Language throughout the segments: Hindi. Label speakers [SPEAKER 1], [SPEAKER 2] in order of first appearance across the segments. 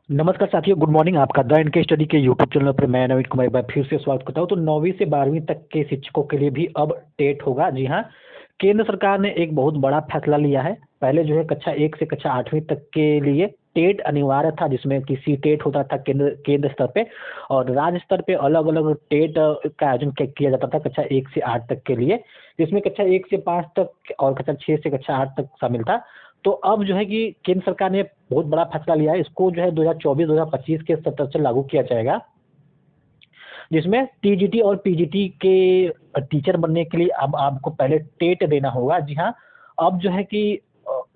[SPEAKER 1] नमस्कार साथियों, गुड मॉर्निंग। आपका द इनके स्टडी के यूट्यूब चैनल पर मैं नवीन कुमार एक बार फिर से स्वागत करता हूं। तो 9वीं से 12वीं तक के शिक्षकों के लिए भी अब टेट होगा। जी हाँ, केंद्र सरकार ने एक बहुत बड़ा फैसला लिया है। पहले जो है कक्षा 1 से कक्षा 8वीं तक के लिए टेट अनिवार्य था, जिसमें कि सी टेट होता था केंद्र केंद्र स्तर पे, और राज्य स्तर पे अलग अलग टेट का आयोजन किया जाता था कक्षा 1 से 8 तक के लिए, जिसमें कक्षा 1 से 5 तक और कक्षा 6 से कक्षा 8 तक शामिल था। तो अब जो है कि केंद्र सरकार ने बहुत बड़ा फैसला लिया है। इसको जो है 2024-2025 के सत्र से लागू किया जाएगा, जिसमें टीजीटी और पीजीटी के टीचर बनने के लिए अब आपको पहले टेट देना होगा। जी हाँ, अब जो है कि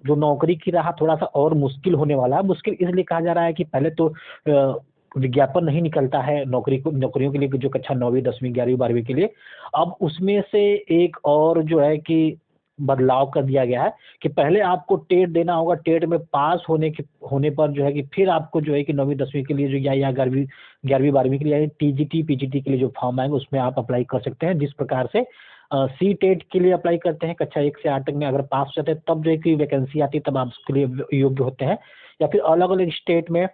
[SPEAKER 1] जो नौकरी की राह थोड़ा सा और मुश्किल होने वाला है। मुश्किल इसलिए कहा जा रहा है कि पहले तो विज्ञापन नहीं निकलता है नौकरियों के लिए, जो कक्षा 9वीं 10वीं 11वीं 12वीं के लिए। अब उसमें से एक और जो है कि बदलाव कर दिया गया है कि पहले आपको टेट देना होगा। टेट में पास होने पर जो है कि फिर आपको जो है कि 9वीं 10वीं के लिए जो या 11वीं 12वीं के लिए टीजीटी पीजीटी के लिए जो फॉर्म आएंगे उसमें आप अप्लाई कर सकते हैं। जिस प्रकार से सी टेट के लिए अप्लाई करते हैं कक्षा 1 से 8 तक में, अगर पास हो जाते हैं तब जो है कि वैकेंसी आती है, तब आप उसके लिए योग्य होते हैं। या फिर अलग अलग स्टेट में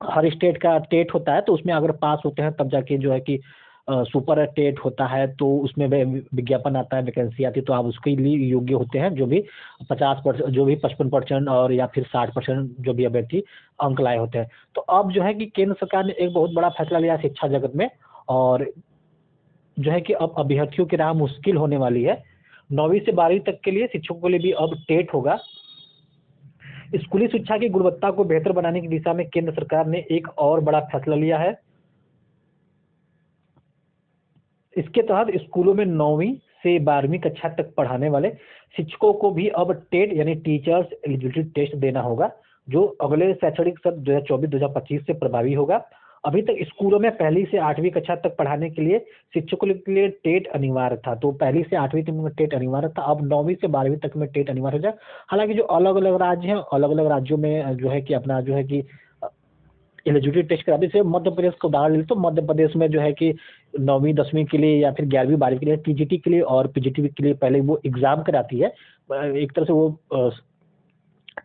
[SPEAKER 1] हर स्टेट का टेट होता है, तो उसमें अगर पास होते हैं तब जाके जो है कि सुपर टेट होता है, तो उसमें विज्ञापन आता है, वैकेंसी आती है, तो आप उसके लिए योग्य होते हैं। जो भी 50%, जो भी 55% और या फिर 60% जो भी अभ्यर्थी अंक लाए होते हैं। तो अब जो है कि केंद्र सरकार ने एक बहुत बड़ा फैसला लिया है शिक्षा जगत में, और जो है कि अब अभ्यर्थियों की राह मुश्किल होने वाली है। 9वीं से 12वीं तक के लिए शिक्षकों के लिए भी अब टेट होगा। स्कूली शिक्षा की गुणवत्ता को बेहतर बनाने की दिशा में केंद्र सरकार ने एक और बड़ा फैसला लिया है। इसके तहत स्कूलों में 9वीं से 12वीं कक्षा तक पढ़ाने वाले शिक्षकों को भी अब टेट यानी टीचर्स एलिजिबिलिटी टेस्ट देना होगा, जो अगले शैक्षणिक सत्र 2024-2025 से प्रभावी होगा। अभी तक स्कूलों में 1ली से 8वीं कक्षा तक पढ़ाने के लिए शिक्षकों के लिए टेट अनिवार्य था। तो 1ली से 8वीं तक में टेट अनिवार्य था, अब 9वीं से 12वीं तक में टेट अनिवार्य हो जाए। हालांकि जो अलग अलग राज्य हैं, अलग अलग राज्यों में जो है कि अपना जो है कि एलिजिबिलिटी टेस्ट करा दी। जैसे मध्य प्रदेश को उदाहरण ले तो मध्य प्रदेश में जो है कि 9वीं 10वीं के लिए या फिर 11वीं 12वीं के लिए टीजीटी के लिए और पीजीटी के लिए पहले वो एग्जाम कराती है। एक तरह से वो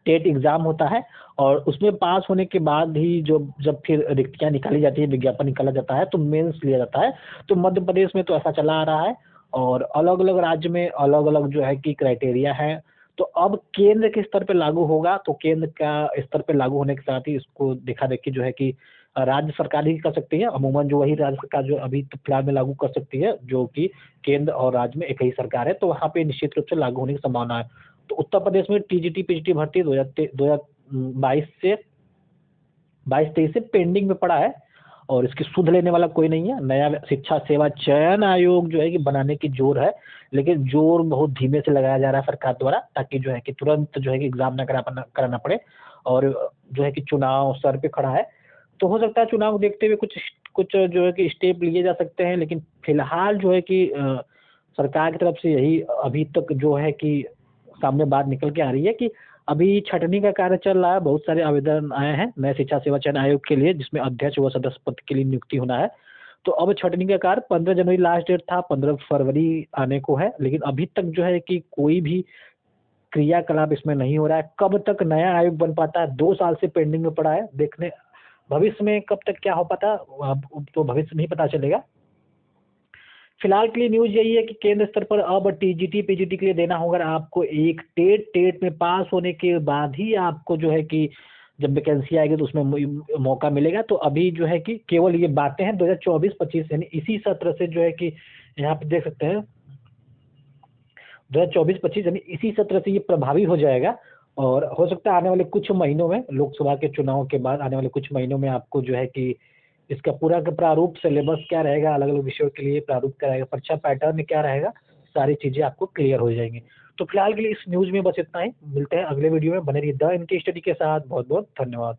[SPEAKER 1] टेट एग्जाम होता है, और उसमें पास होने के बाद ही जो जब फिर रिक्तियां निकाली जाती है, विज्ञापन निकाला जाता है, तो मेंस लिया जाता है। तो मध्य प्रदेश में तो ऐसा चला आ रहा है, और अलग अलग राज्य में अलग अलग जो है कि क्राइटेरिया है। तो अब केंद्र के स्तर पे लागू होगा, तो केंद्र का स्तर पे लागू होने के साथ ही इसको देखा देखी जो है कि राज्य सरकार ही कर सकती है। अमूमन जो वही राज्य सरकार जो अभी तो फिलहाल में लागू कर सकती है, जो कि केंद्र और राज्य में एक ही सरकार है, तो वहाँ पे निश्चित रूप से लागू होने की संभावना है। तो उत्तर प्रदेश में टीजीटी पीजीटी भर्ती 2022 से 22-23 से पेंडिंग में पड़ा है, और इसकी सुध लेने वाला कोई नहीं है। नया शिक्षा सेवा चयन आयोग जो है कि बनाने की जोर है, लेकिन जोर बहुत धीमे से लगाया जा रहा है सरकार द्वारा, ताकि जो है कि तुरंत जो है कि एग्जाम ना कराना पड़े। और जो है कि चुनाव सर पे खड़ा है, तो हो सकता है चुनाव को देखते हुए कुछ कुछ जो है कि स्टेप लिए जा सकते हैं। लेकिन फिलहाल जो है कि सरकार की तरफ से यही अभी तक जो है कि सामने बात निकल के आ रही है कि अभी छँटनी का कार्य चल रहा है। बहुत सारे आवेदन आए हैं नए शिक्षा सेवा चयन आयोग के लिए, जिसमें अध्यक्ष व सदस्य पद के लिए नियुक्ति होना है। तो अब छँटनी का कार्य 15 जनवरी लास्ट डेट था, 15 फरवरी आने को है, लेकिन अभी तक जो है कि कोई भी क्रियाकलाप इसमें नहीं हो रहा है। कब तक नया आयोग बन पाता है, 2 साल से पेंडिंग में पड़ा है। देखने भविष्य में कब तक क्या हो पाता, अब तो भविष्य में ही पता चलेगा। फिलहाल के लिए न्यूज़ यही है कि केंद्र स्तर पर अब टीजीटी पीजीटी के लिए देना होगा आपको एक टेट में पास होने के बाद ही आपको जो है कि जब वैकेंसी आएगी तो उसमें मौका मिलेगा। तो अभी जो है कि केवल ये बातें हैं 2024-25 यानी इसी सत्र से जो है कि यहाँ पे देख सकते हैं 2024-25 यानी इसी सत्र से ये प्रभावी हो जाएगा। और हो सकता है आने वाले कुछ महीनों में, लोकसभा के चुनाव के बाद आने वाले कुछ महीनों में आपको जो है कि इसका पूरा का प्रारूप, सिलेबस क्या रहेगा, अलग अलग विषयों के लिए प्रारूप क्या रहेगा, परीक्षा पैटर्न क्या रहेगा, सारी चीजें आपको क्लियर हो जाएंगी। तो फिलहाल के लिए इस न्यूज में बस इतना ही। मिलते हैं अगले वीडियो में, बने रहिए द इनके स्टडी के साथ। बहुत बहुत धन्यवाद।